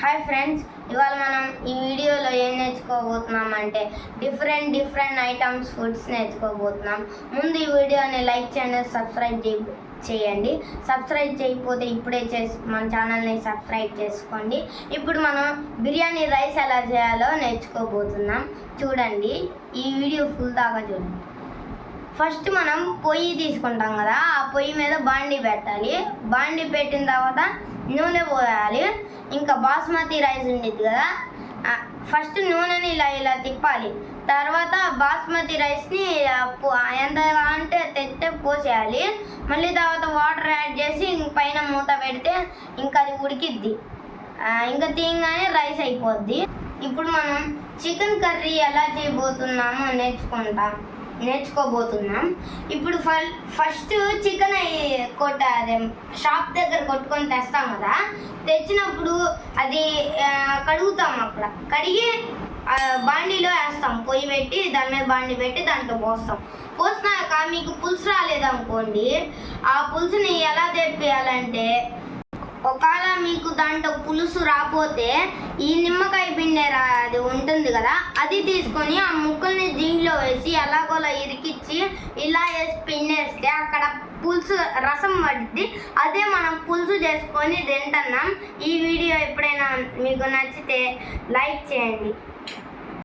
Hi friends, ఇవాళ మనం ఈ వీడియోలో ఏం నేర్చుకోబోతున్నామంటే డిఫరెంట్ ఐటమ్స్ ఫుడ్స్ నేర్చుకోబోతున్నాం. ముందు ఈ వీడియోని లైక్ చేయండి, సబ్స్క్రైబ్ చేయండి. సబ్స్క్రైబ్ చేయకపోతే ఇప్పుడే మన ఛానల్ని సబ్స్క్రైబ్ చేసుకోండి. ఇప్పుడు మనం బిర్యానీ రైస్ ఎలా చేయాలో నేర్చుకోబోతున్నాం. చూడండి, ఈ వీడియో ఫుల్ దాకా చూడండి. ఫస్ట్ మనం పొయ్యి తీసుకుంటాం కదా, ఆ పొయ్యి మీద బాండీ పెట్టాలి. బాండీ పెట్టిన తర్వాత నూనె పోయాలి. ఇంకా బాస్మతి రైస్ ఉండేది కదా, ఫస్ట్ నూనెని ఇలా తిప్పాలి. తర్వాత బాస్మతి రైస్ని ఎంత అంటే తెస్తే పోసేయాలి. మళ్ళీ తర్వాత వాటర్ యాడ్ చేసి పైన మూత పెడితే ఇంకా అది ఉడికిద్ది. ఇంకా తీయగానే రైస్ అయిపోద్ది. ఇప్పుడు మనం చికెన్ కర్రీ ఎలా చేయబోతున్నామో నేర్చుకోబోతున్నాం. ఇప్పుడు ఫస్ట్ చికెన్ అదే షాప్ దగ్గర కొట్టుకొని తెస్తాం కదా, తెచ్చినప్పుడు అది కడుగుతాం. అక్కడ కడిగి బాండీలో వేస్తాం. పొయ్యి పెట్టి దాని మీద బాండీ పెట్టి దాంట్లో పోసినాక మీకు పులుసు రాలేదనుకోండి, ఆ పులుసుని ఎలా తెప్పియాలంటే, ఒకవేళ మీకు దాంట్లో పులుసు రాకపోతే ఈ నిమ్మకాయ పిండే అది ఉంటుంది కదా, అది తీసుకొని ఆ ముక్కల్ని దీంట్లో వేసి ఎలాగోలా ఇరికిచ్చి ఇలా వేసి పిండేస్తే అక్కడ పులుసు రసం పడుద్ది. అదే మనం పులుసు చేసుకొని తింటున్నాం. ఈ వీడియో ఎప్పుడైనా మీకు నచ్చితే లైక్ చేయండి.